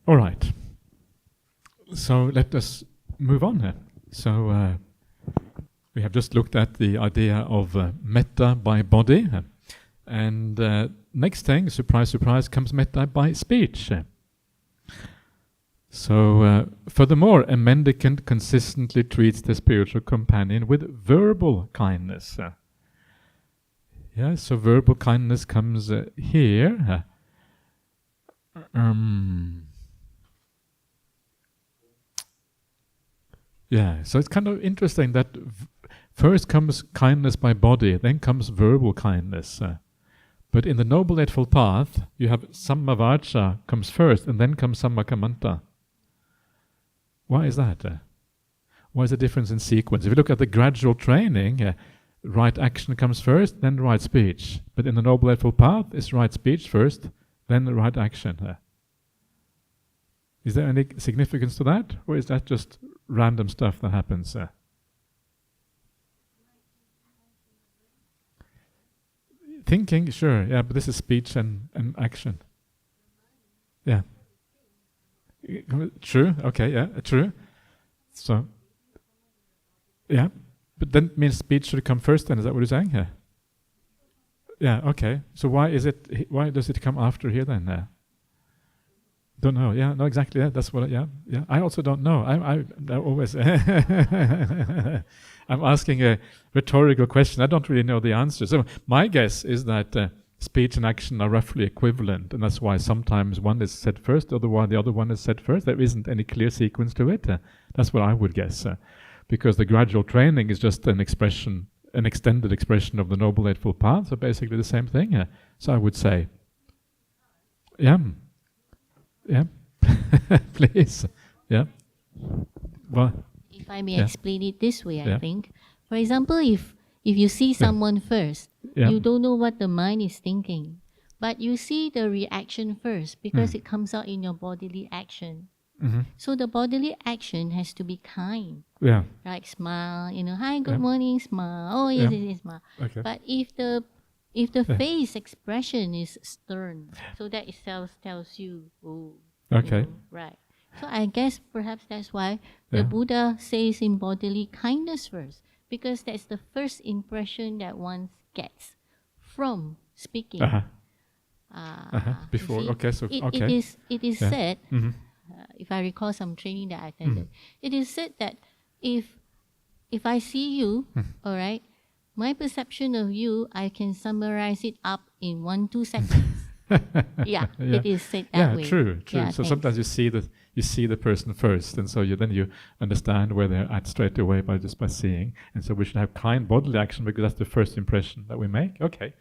All right. So let us move on here. So we have just looked at the idea of metta by body, and next thing, surprise, surprise, comes metta by speech. So, furthermore, a mendicant consistently treats the spiritual companion with verbal kindness. So verbal kindness comes here. So it's kind of interesting that first comes kindness by body, then comes verbal kindness. But in the Noble Eightfold Path, you have Sammavaca comes first, and then comes Sammakamanta. Why is that? Why is the difference in sequence? If you look at the gradual training, right action comes first, then right speech. But in the Noble Eightfold Path, it's right speech first, then the right action. Is there any significance to that? Or is that just random stuff that happens? Thinking, sure, but this is speech and action. Yeah. True, okay, true. So, but then it means speech should come first then, is that what you're saying here? Yeah, okay. So why does it come after here then? Don't know, no, exactly, that's what, I also don't know. I always, I'm asking a rhetorical question, I don't really know the answer. So my guess is that speech and action are roughly equivalent, and that's why sometimes one is said first, otherwise the other one is said first. There isn't any clear sequence to it. That's what I would guess, because the gradual training is just an expression, an extended expression of the Noble Eightfold Path, so basically the same thing. So I would say, please, Well, if I may explain it this way, I think, for example, if you see someone first, you don't know what the mind is thinking, but you see the reaction first because it comes out in your bodily action. So the bodily action has to be kind. Like smile, hi, good morning, smile. Oh, yes, smile. Okay. But if the face expression is stern, so that itself tells you, okay. Right. So I guess perhaps that's why the Buddha says in bodily kindness first, because that's the first impression that one gets from speaking. Before, it is said, if I recall some training that I attended, it is said that if I see you, all right, my perception of you, I can summarize it up in 1-2 seconds. It is said that way. True. So sometimes you see the person first, and so you understand where they're at straight away by seeing. And so we should have kind bodily action because that's the first impression that we make. Okay,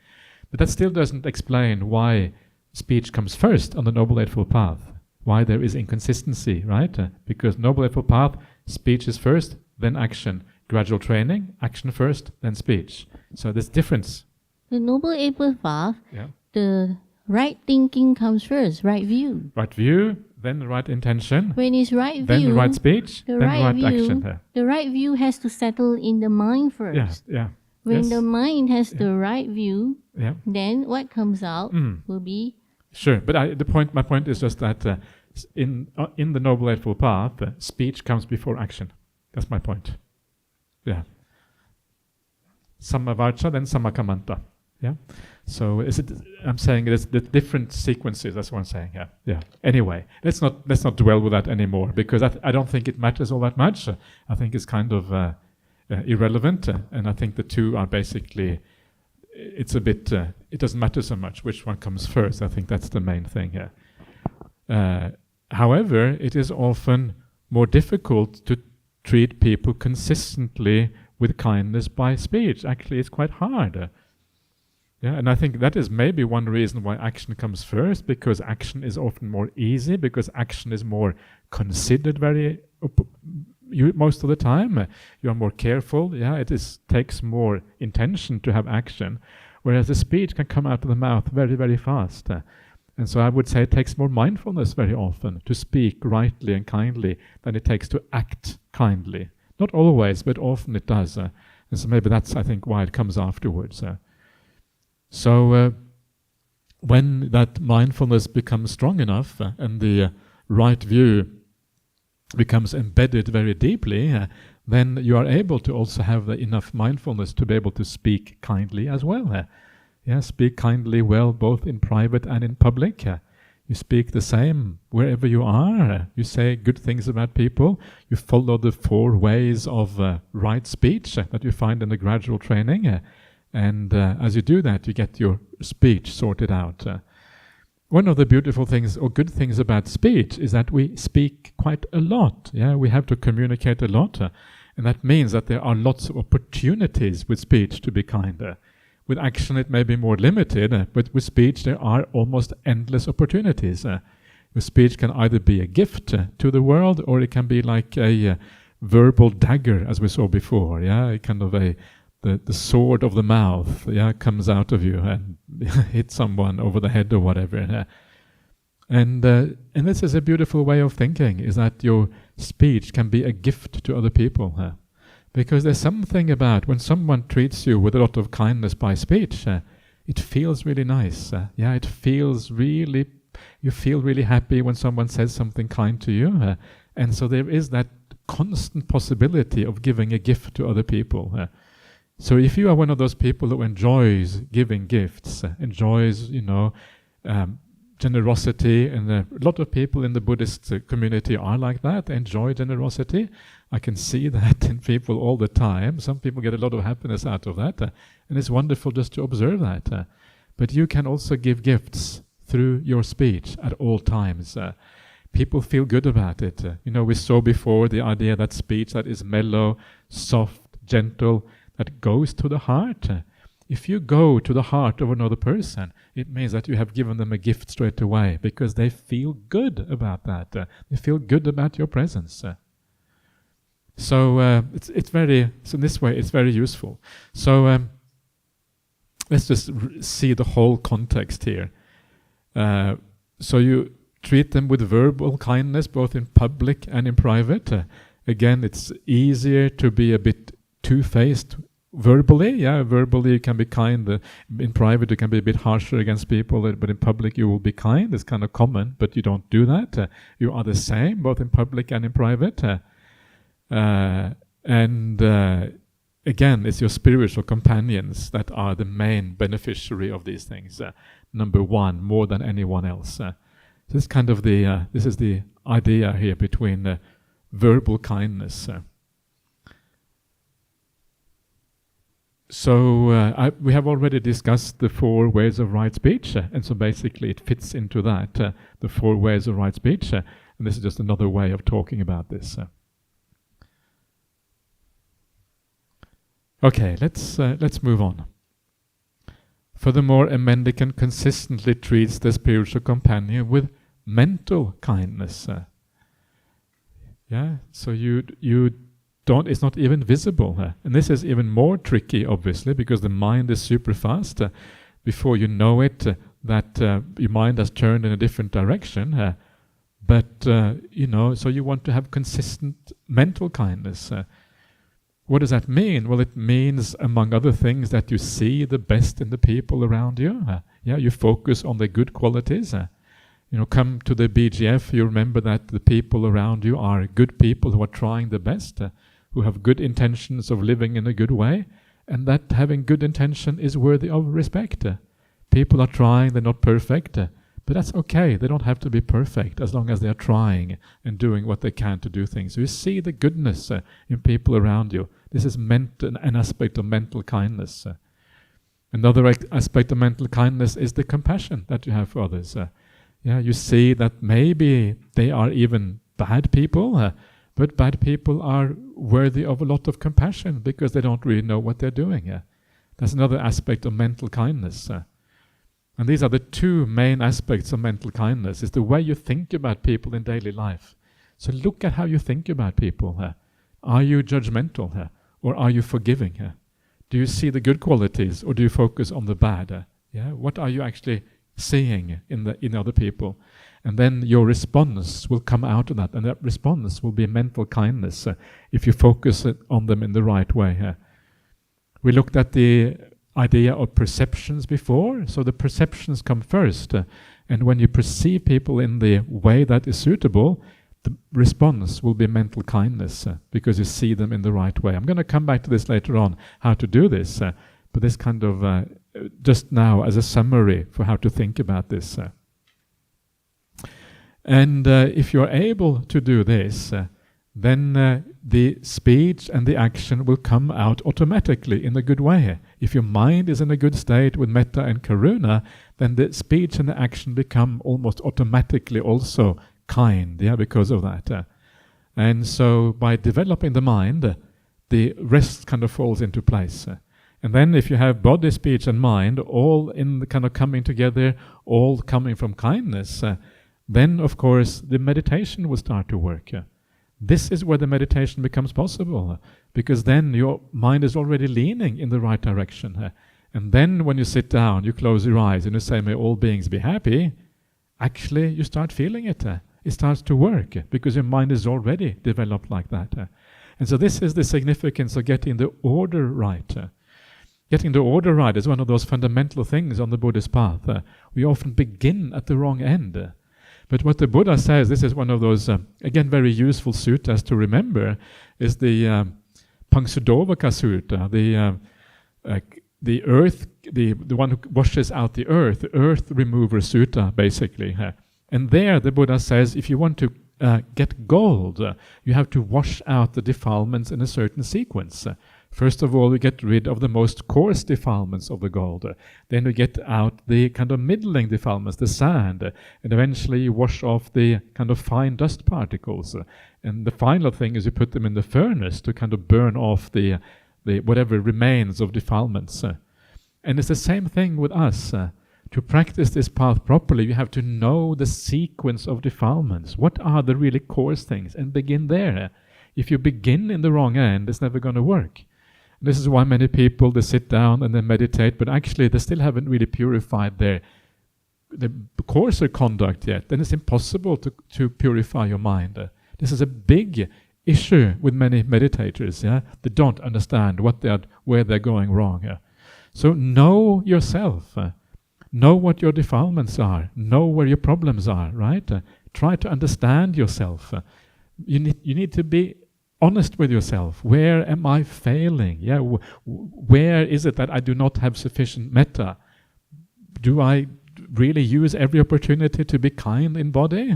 but that still doesn't explain why speech comes first on the Noble Eightfold Path. Why there is inconsistency, right? Because Noble Eightfold Path, speech is first, then action. Gradual training, action first, then speech. So there's difference. The Noble Eightfold Path, the right thinking comes first, right view. Right view, then the right intention. When it's right view, then the right speech, then right action. The right view has to settle in the mind first. When the mind has the right view, then what comes out will be... Sure, but my point is just that in the Noble Eightfold Path, speech comes before action. That's my point. Sammavaca, then Sammakamanta. So I'm saying there's the different sequences. That's what I'm saying. Anyway, let's not dwell with that anymore because I don't think it matters all that much. I think it's kind of irrelevant, and I think the two are basically. It's a bit. It doesn't matter so much which one comes first. I think that's the main thing here. However, it is often more difficult to treat people consistently with kindness by speech. Actually, it's quite hard. And I think that is maybe one reason why action comes first, because action is often more easy, because action is more considered most of the time. You are more careful. It takes more intention to have action, whereas the speech can come out of the mouth very, very fast. And so I would say it takes more mindfulness very often to speak rightly and kindly than it takes to act kindly. Not always, but often it does. And so maybe that's, I think, why it comes afterwards. So when that mindfulness becomes strong enough and the right view becomes embedded very deeply, then you are able to also have enough mindfulness to be able to speak kindly as well. Speak kindly well both in private and in public. You speak the same wherever you are. You say good things about people. You follow the 4 ways of right speech that you find in the gradual training. And as you do that, you get your speech sorted out. One of the beautiful things or good things about speech is that we speak quite a lot. We have to communicate a lot. And that means that there are lots of opportunities with speech to be kinder. With action it may be more limited, but with speech there are almost endless opportunities. Your speech can either be a gift to the world, or it can be like a verbal dagger, as we saw before. Kind of the sword of the mouth comes out of you and hits someone over the head or whatever. And this is a beautiful way of thinking, is that your speech can be a gift to other people. Because there's something about when someone treats you with a lot of kindness by speech, it feels really nice. It feels really, you feel really happy when someone says something kind to you. And so there is that constant possibility of giving a gift to other people. So if you are one of those people who enjoys giving gifts, enjoys, generosity, and a lot of people in the Buddhist community are like that, enjoy generosity. I can see that in people all the time. Some people get a lot of happiness out of that, and it's wonderful just to observe that. But you can also give gifts through your speech at all times. People feel good about it. We saw before the idea that speech that is mellow, soft, gentle, that goes to the heart. If you go to the heart of another person, it means that you have given them a gift straight away, because they feel good about that. They feel good about your presence. So it's very. So in this way, it's very useful. So let's just see the whole context here. So you treat them with verbal kindness, both in public and in private. Again, it's easier to be a bit two-faced. Verbally, verbally you can be kind. In private you can be a bit harsher against people, but in public you will be kind. It's kind of common, but you don't do that. You are the same, both in public and in private. Again, it's your spiritual companions that are the main beneficiary of these things. Number one, more than anyone else. This is kind of this is the idea here between verbal kindness. So we have already discussed the 4 ways of right speech, and so basically it fits into that, the 4 ways of right speech, and this is just another way of talking about this. Okay, let's move on. Furthermore, a mendicant consistently treats the spiritual companion with mental kindness. So you don't, it's not even visible. And this is even more tricky, obviously, because the mind is super fast. Before you know it, that your mind has turned in a different direction. So you want to have consistent mental kindness. What does that mean? Well, it means, among other things, that you see the best in the people around you. You focus on the good qualities. Come to the BGF, you remember that the people around you are good people who are trying the best, who have good intentions of living in a good way, and that having good intention is worthy of respect. People are trying, they're not perfect, but that's okay. They don't have to be perfect as long as they are trying and doing what they can to do things. So you see the goodness in people around you. This is an aspect of mental kindness. Another aspect of mental kindness is the compassion that you have for others. You see that maybe they are even bad people, but bad people are worthy of a lot of compassion because they don't really know what they're doing. That's another aspect of mental kindness. And these are the 2 main aspects of mental kindness. It's the way you think about people in daily life. So look at how you think about people. Are you judgmental, or are you forgiving? Do you see the good qualities, or do you focus on the bad? What are you actually seeing in other people? And then your response will come out of that, and that response will be mental kindness if you focus on them in the right way. We looked at the idea of perceptions before, so the perceptions come first, And when you perceive people in the way that is suitable, the response will be mental kindness, because you see them in the right way. I'm going to come back to this later on, how to do this, but this kind of just now as a summary for how to think about this. And if you're able to do this, then the speech and the action will come out automatically in a good way. If your mind is in a good state with metta and karuna, then the speech and the action become almost automatically also kind, because of that. And so by developing the mind, the rest kind of falls into place. And then if you have body, speech and mind all in the kind of coming together, all coming from kindness, then of course the meditation will start to work. This is where the meditation becomes possible, because then your mind is already leaning in the right direction. And then when you sit down, you close your eyes and you say, may all beings be happy, actually you start feeling it. It starts to work, because your mind is already developed like that. And so this is the significance of getting the order right. Getting the order right is one of those fundamental things on the Buddhist path. We often begin at the wrong end. But what the Buddha says, this is one of those, again, very useful suttas to remember, is the Pangsudovaka Sutta, the earth, the one who washes out the earth remover sutta, basically. And there the Buddha says, if you want to get gold, you have to wash out the defilements in a certain sequence. First of all, you get rid of the most coarse defilements of the gold. Then you get out the kind of middling defilements, the sand. And eventually you wash off the kind of fine dust particles. And the final thing is you put them in the furnace to kind of burn off the whatever remains of defilements. And it's the same thing with us. To practice this path properly, you have to know the sequence of defilements. What are the really coarse things? And begin there. If you begin in the wrong end, it's never going to work. This is why many people, they sit down and they meditate, but actually they still haven't really purified the coarser conduct yet. Then it's impossible to purify your mind. This is a big issue with many meditators. They don't understand where they're going wrong. So know yourself. Know what your defilements are. Know where your problems are, right? Try to understand yourself. You need to be honest with yourself. Where am I failing? Where is it that I do not have sufficient metta? Do I really use every opportunity to be kind in body?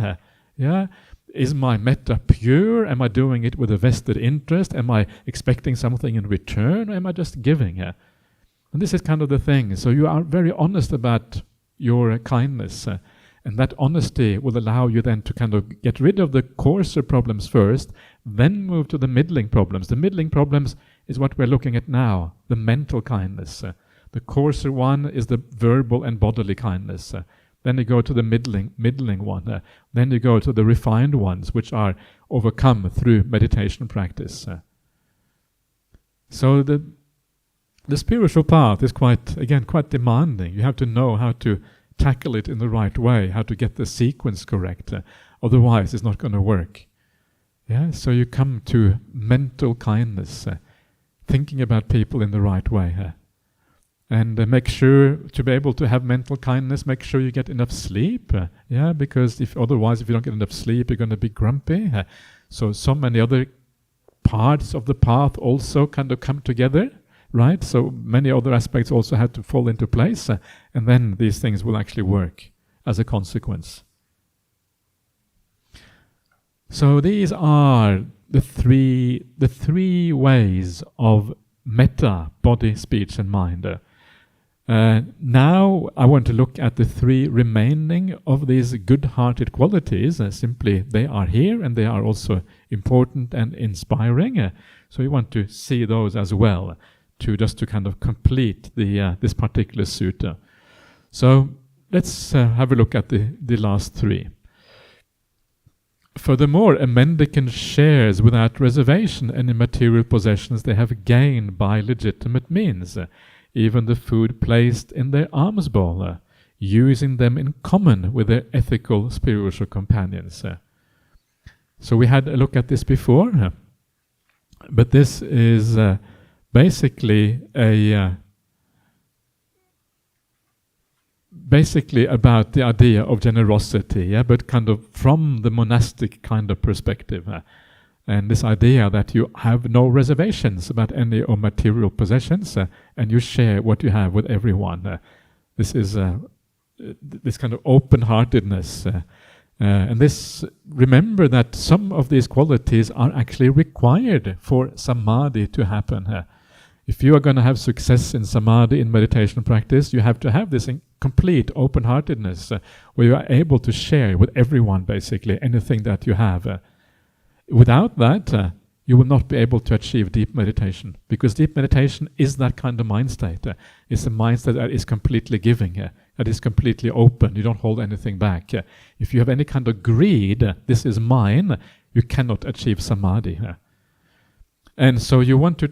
Is my metta pure? Am I doing it with a vested interest? Am I expecting something in return? Or am I just giving? And this is kind of the thing. So you are very honest about your kindness. And that honesty will allow you then to kind of get rid of the coarser problems first, then move to the middling problems. The middling problems is what we're looking at now, the mental kindness. The coarser one is the verbal and bodily kindness. Then you go to the middling one. Then you go to the refined ones, which are overcome through meditation practice. So the spiritual path is quite demanding. You have to know how to tackle it in the right way, how to get the sequence correct. Otherwise, it's not going to work. So you come to mental kindness, thinking about people in the right way. And make sure to be able to have mental kindness, make sure you get enough sleep. Because if you don't get enough sleep, you're going to be grumpy. So many other parts of the path also kind of come together. Right? So many other aspects also have to fall into place, and then these things will actually work as a consequence. So these are the three ways of metta, body, speech and mind. Now I want to look at the three remaining of these good-hearted qualities. Simply, they are here and they are also important and inspiring. So we want to see those as well, to kind of complete this particular sutta. So let's have a look at the last three. Furthermore, a mendicant shares without reservation any material possessions they have gained by legitimate means, even the food placed in their alms bowl, using them in common with their ethical spiritual companions. So we had a look at this before, but this is basically about the idea of generosity, yeah, but kind of from the monastic kind of perspective. And this idea that you have no reservations about any of material possessions, and you share what you have with everyone. This is this kind of open-heartedness. And this, remember that some of these qualities are actually required for samadhi to happen. If you are going to have success in samadhi, in meditation practice, you have to have this complete open-heartedness where you are able to share with everyone, basically, anything that you have. Without that, you will not be able to achieve deep meditation, because deep meditation is that kind of mind state. It's a mind state that is completely giving, that is completely open. You don't hold anything back. If you have any kind of greed, this is mine, you cannot achieve samadhi. And so you want to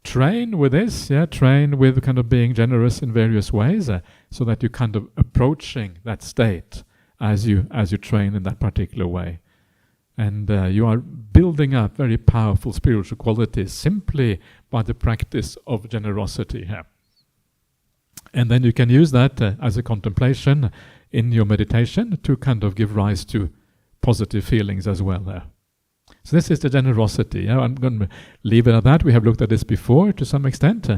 train with this, train with kind of being generous in various ways, so that you're kind of approaching that state as you train in that particular way. And you are building up very powerful spiritual qualities simply by the practice of generosity. And then you can use that as a contemplation in your meditation to kind of give rise to positive feelings as well. So this is the generosity. I'm going to leave it at that. We have looked at this before to some extent.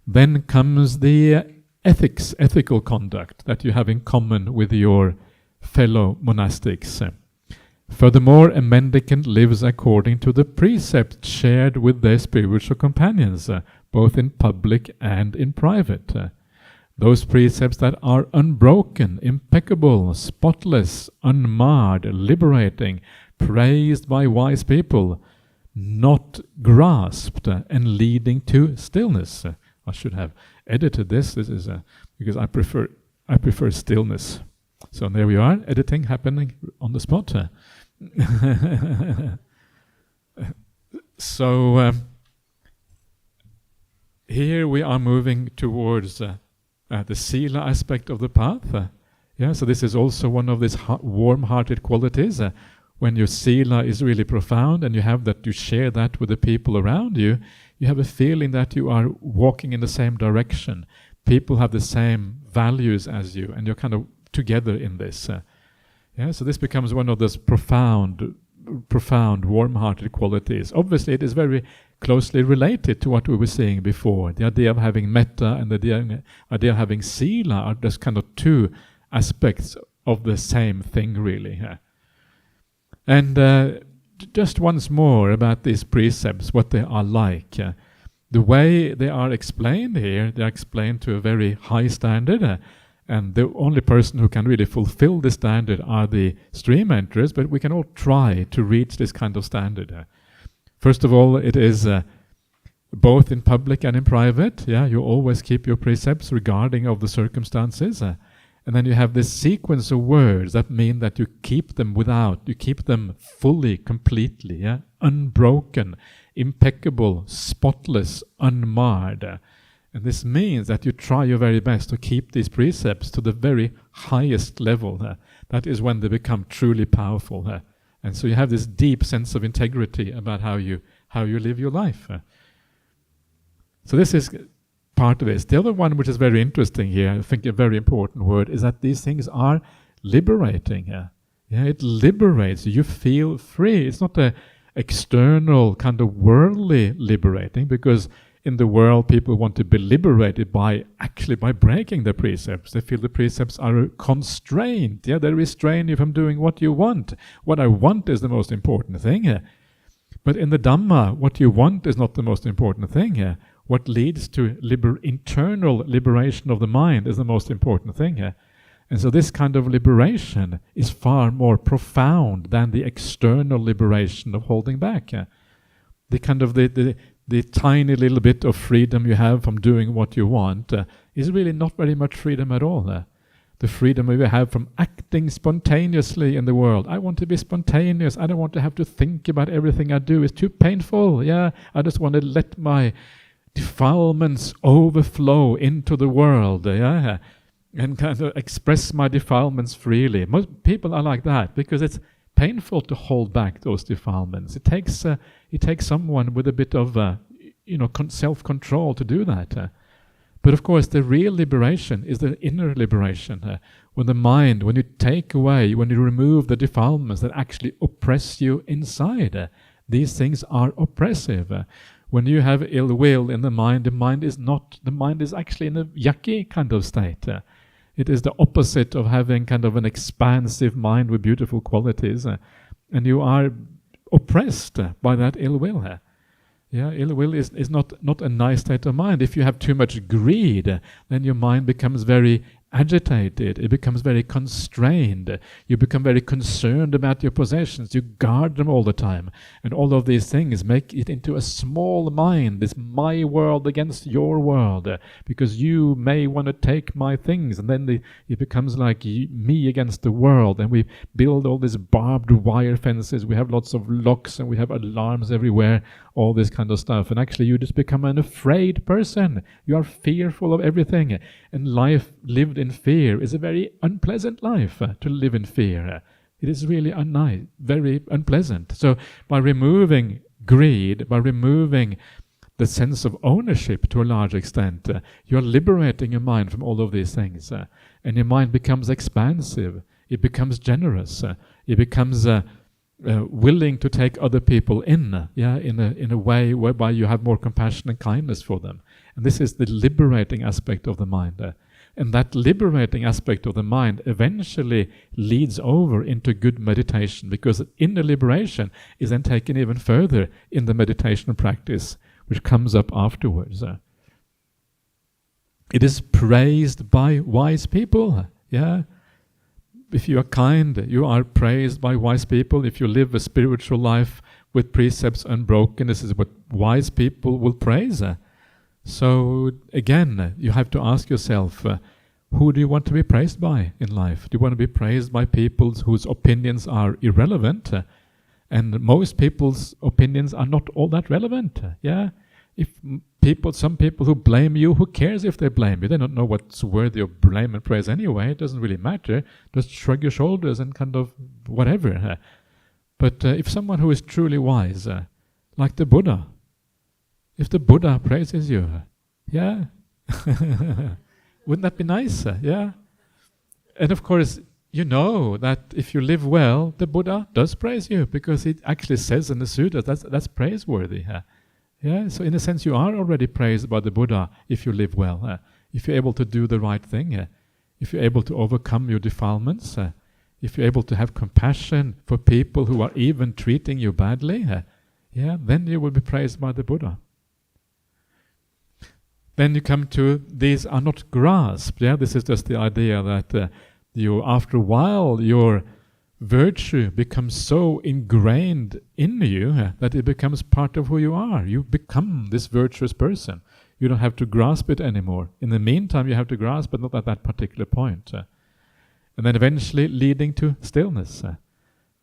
Then comes the ethical conduct that you have in common with your fellow monastics. Furthermore, a mendicant lives according to the precepts shared with their spiritual companions, both in public and in private. Those precepts that are unbroken, impeccable, spotless, unmarred, liberating, praised by wise people, not grasped, and leading to stillness. I should have edited this. This is because I prefer stillness. So there we are, editing happening on the spot. So here we are moving towards the sila aspect of the path. So this is also one of these warm-hearted qualities. When your sila is really profound and you share that with the people around you, you have a feeling that you are walking in the same direction. People have the same values as you, and you're kind of together in this. So this becomes one of those profound, warm-hearted qualities. Obviously, it is very closely related to what we were saying before. The idea of having metta and the idea of having sila are just kind of two aspects of the same thing, really. And just once more about these precepts, what they are like. The way they are explained here, they are explained to a very high standard. And the only person who can really fulfill this standard are the stream enterers, but we can all try to reach this kind of standard. First of all, it is both in public and in private. You always keep your precepts regarding of the circumstances. And then you have this sequence of words that mean that you keep them fully, completely, unbroken, impeccable, spotless, unmarred. And this means that you try your very best to keep these precepts to the very highest level. That is when they become truly powerful. And so you have this deep sense of integrity about how you live your life. So this is part of this. The other one, which is very interesting here, I think a very important word, is that these things are liberating. It liberates you. You feel free. It's not an external kind of worldly liberating, because in the world, people want to be liberated by breaking the precepts. They feel the precepts are constrained. They restrain you from doing what you want. What I want is the most important thing. But in the Dhamma, what you want is not the most important thing. What leads to internal liberation of the mind is the most important thing. And so this kind of liberation is far more profound than the external liberation of holding back. The kind of the tiny little bit of freedom you have from doing what you want is really not very much freedom at all. The freedom you have from acting spontaneously in the world. I want to be spontaneous. I don't want to have to think about everything I do. It's too painful. I just want to let my defilements overflow into the world. And kind of express my defilements freely. Most people are like that because it's painful to hold back those defilements. It takes someone with a bit of self-control to do that. But of course, the real liberation is the inner liberation. When the mind, when you take away, when you remove the defilements that actually oppress you inside, these things are oppressive. When you have ill will in the mind is actually in a yucky kind of state. It is the opposite of having kind of an expansive mind with beautiful qualities. And you are oppressed by that ill will. Ill will is not a nice state of mind. If you have too much greed, then your mind becomes very agitated, it becomes very constrained, you become very concerned about your possessions, you guard them all the time, and all of these things make it into a small mind, this my world against your world, because you may want to take my things, and then it becomes like me against the world, and we build all these barbed wire fences, we have lots of locks, and we have alarms everywhere, all this kind of stuff, and actually you just become an afraid person, you are fearful of everything, and life lived in fear is a very unpleasant life. To live in fear, it is really very unpleasant. So by removing greed, by removing the sense of ownership to a large extent, you are liberating your mind from all of these things, and your mind becomes expansive, it becomes generous, it becomes willing to take other people in a way whereby you have more compassion and kindness for them. And this is the liberating aspect of the mind. And that liberating aspect of the mind eventually leads over into good meditation, because inner liberation is then taken even further in the meditation practice, which comes up afterwards. It is praised by wise people. If you are kind, you are praised by wise people. If you live a spiritual life with precepts unbroken, this is what wise people will praise. So again, you have to ask yourself, who do you want to be praised by in life? Do you want to be praised by people whose opinions are irrelevant? And most people's opinions are not all that relevant. Some people who blame you, who cares if they blame you? They don't know what's worthy of blame and praise anyway. It doesn't really matter. Just shrug your shoulders and kind of whatever. But if someone who is truly wise, like the Buddha, if the Buddha praises you, wouldn't that be nice? And of course, you know that if you live well, the Buddha does praise you, because it actually says in the sutta that's praiseworthy. So in a sense, you are already praised by the Buddha if you live well, if you're able to do the right thing, if you're able to overcome your defilements, if you're able to have compassion for people who are even treating you badly, then you will be praised by the Buddha. Then you come to, these are not grasped. This is just the idea that after a while, your virtue becomes so ingrained in you that it becomes part of who you are. You become this virtuous person. You don't have to grasp it anymore. In the meantime, you have to grasp, but not at that particular point. And then eventually leading to stillness.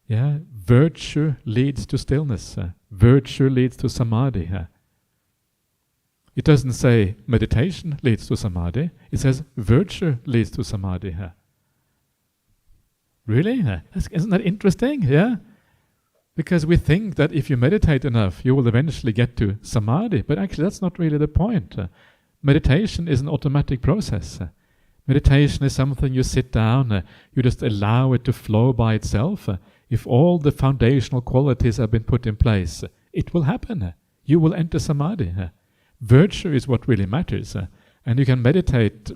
Virtue leads to stillness. Virtue leads to samadhi. It doesn't say meditation leads to samadhi. It says virtue leads to samadhi. Really? Isn't that interesting? Because we think that if you meditate enough, you will eventually get to samadhi. But actually, that's not really the point. Meditation is an automatic process. Meditation is something you sit down, you just allow it to flow by itself. If all the foundational qualities have been put in place, it will happen. You will enter samadhi. Virtue is what really matters. And you can meditate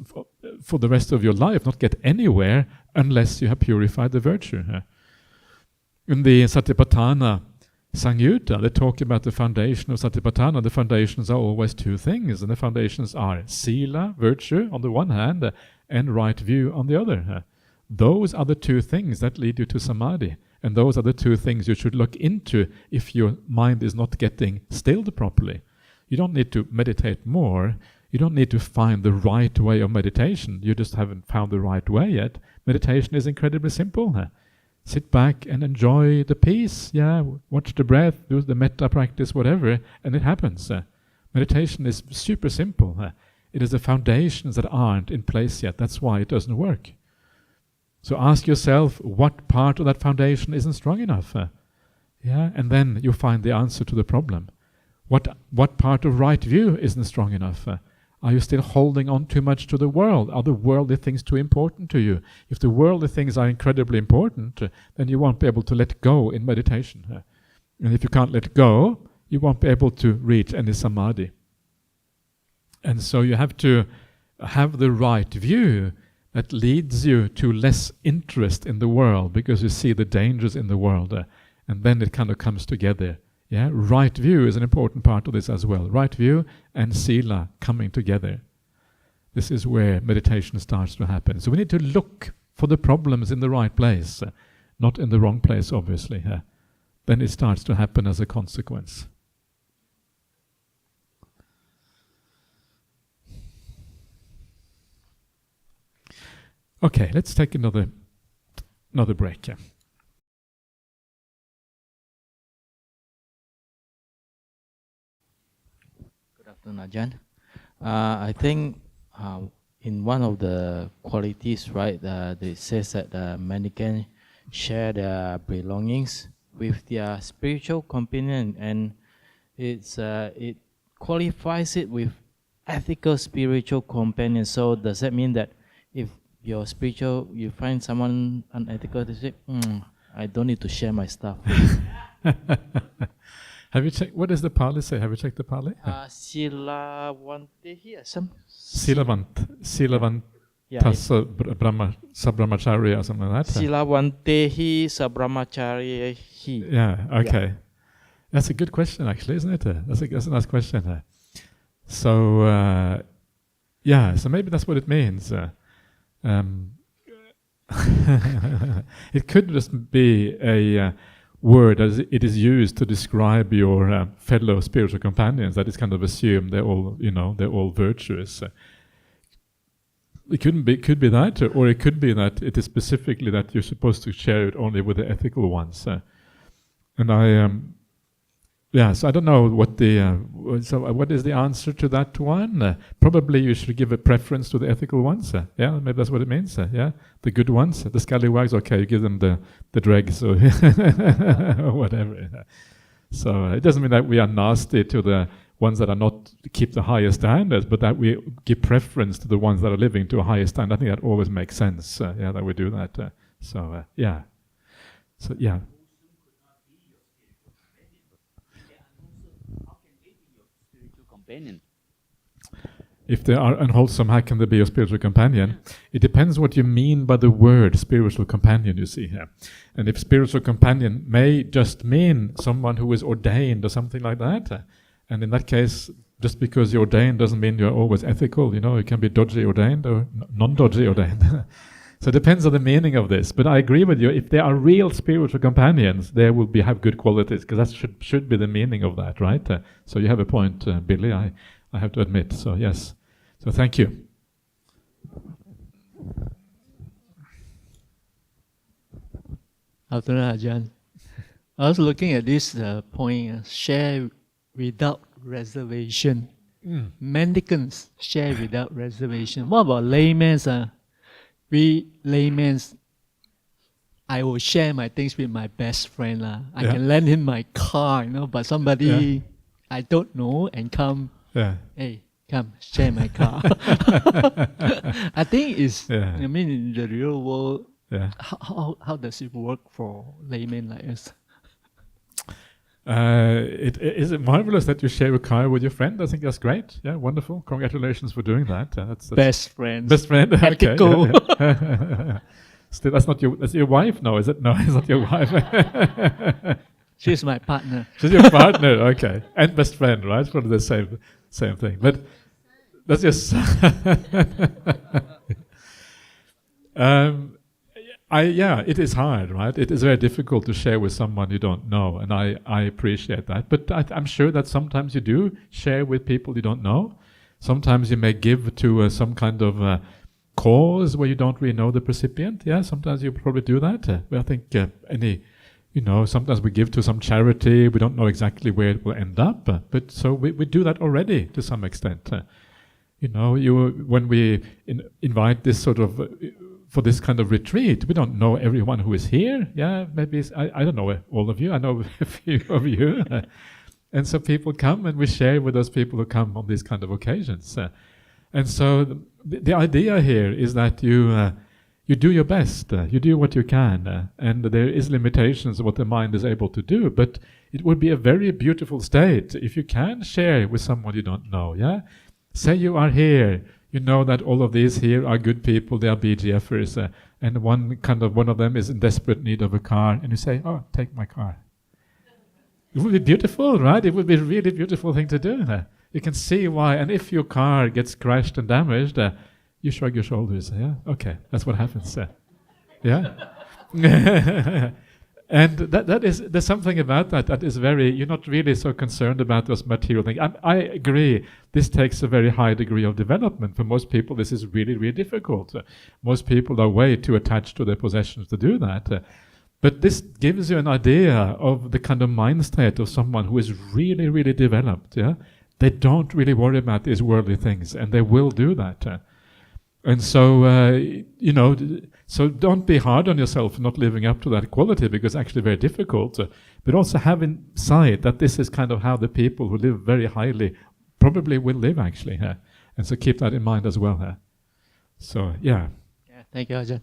for the rest of your life, not get anywhere unless you have purified the virtue. In the Satipatthana Samyutta, they talk about the foundation of Satipatthana. The foundations are always two things, and the foundations are sila, virtue, on the one hand, and right view on the other. Those are the two things that lead you to samadhi, and those are the two things you should look into if your mind is not getting stilled properly. You don't need to meditate more. You don't need to find the right way of meditation. You just haven't found the right way yet. Meditation is incredibly simple. Sit back and enjoy the peace. Watch the breath, do the metta practice, whatever, and it happens. Meditation is super simple. It is the foundations that aren't in place yet. That's why it doesn't work. So ask yourself, what part of that foundation isn't strong enough? And then you find the answer to the problem. What part of right view isn't strong enough? Are you still holding on too much to the world? Are the worldly things too important to you? If the worldly things are incredibly important, then you won't be able to let go in meditation. And if you can't let go, you won't be able to reach any samadhi. And so you have to have the right view that leads you to less interest in the world, because you see the dangers in the world, and then it kind of comes together. Yeah, right view is an important part of this as well. Right view and sila coming together. This is where meditation starts to happen. So we need to look for the problems in the right place, not in the wrong place, obviously. Then it starts to happen as a consequence. Okay, let's take another break. Yeah. Good afternoon, Ajahn. I think in one of the qualities, right, it says that mendicants share their belongings with their spiritual companion, and it qualifies it with ethical spiritual companion. So does that mean that if your spiritual, you find someone unethical, to say, I don't need to share my stuff. Have you checked, what does the Pali say? Have you checked the Pali? Silavantehi, Silavantasa brahmacharya or something like that. Silavantehi sabramacharyehi. Yeah, okay. Yeah. That's a good question, actually, isn't it? That's a nice question. So, so maybe that's what it means. It could just be a word as it is used to describe your fellow spiritual companions. That is kind of assumed they're all, they're all virtuous. It could be that, or it could be that it is specifically that you're supposed to share it only with the ethical ones. And so I don't know what what is the answer to that one? Probably you should give a preference to the ethical ones. Maybe that's what it means. The good ones, the scallywags. Okay, you give them the dregs or, or whatever. So it doesn't mean that we are nasty to the ones that are not keep the highest standards, but that we give preference to the ones that are living to a higher standard. I think that always makes sense. That we do that. So. If they are unwholesome, how can they be your spiritual companion? It depends what you mean by the word spiritual companion, you see here. And if spiritual companion may just mean someone who is ordained or something like that, and in that case, just because you're ordained doesn't mean you're always ethical. You can be dodgy ordained or non-dodgy ordained. So it depends on the meaning of this. But I agree with you. If they are real spiritual companions, they will have good qualities, because that should be the meaning of that, right? So you have a point, Billy, I have to admit. So yes. So thank you. Afternoon, Ajahn. I was looking at this point, share without reservation. Mendicants share without reservation. What about laymen? We laymen, I will share my things with my best friend. I can lend him my car, but somebody I don't know and come, hey, come share my car. I think it's, I mean, in the real world, how does it work for laymen like us? Is it marvelous that you share a car with your friend? I think that's great. Yeah, wonderful. Congratulations for doing that. That's best friend. Best friend. Okay. Still, that's your wife? No, is it? No, it's not your wife. She's my partner. She's your partner. Okay, and best friend, right? It's probably the same thing. But that's your son. It is hard, right? It is very difficult to share with someone you don't know, and I appreciate that. But I'm sure that sometimes you do share with people you don't know. Sometimes you may give to some kind of cause where you don't really know the recipient. Yeah, sometimes you probably do that. But I think sometimes we give to some charity. We don't know exactly where it will end up, but so we do that already to some extent. When we invite this sort of for this kind of retreat, we don't know everyone who is here. Yeah, maybe I don't know all of you. I know a few of you, and so people come, and we share with those people who come on these kind of occasions. And so the idea here is that you do your best, you do what you can, and there is limitations of what the mind is able to do, but it would be a very beautiful state if you can share with someone you don't know, yeah? Say you are here, you know that all of these here are good people, they are BGFers, and one of them is in desperate need of a car, and you say, oh, take my car. It would be beautiful, right? It would be a really beautiful thing to do. You can see why, and if your car gets crashed and damaged, you shrug your shoulders. Yeah, okay, that's what happens. Yeah, and there's something about that is very. You're not really so concerned about those material things. I agree. This takes a very high degree of development. For most people, this is really, really difficult. Most people are way too attached to their possessions to do that. But this gives you an idea of the kind of mind state of someone who is really, really developed. Yeah, they don't really worry about these worldly things, and they will do that. And so, so don't be hard on yourself for not living up to that quality, because it's actually very difficult. But also have in sight that this is kind of how the people who live very highly probably will live, actually. And so keep that in mind as well. So, yeah. Thank you, Ajahn.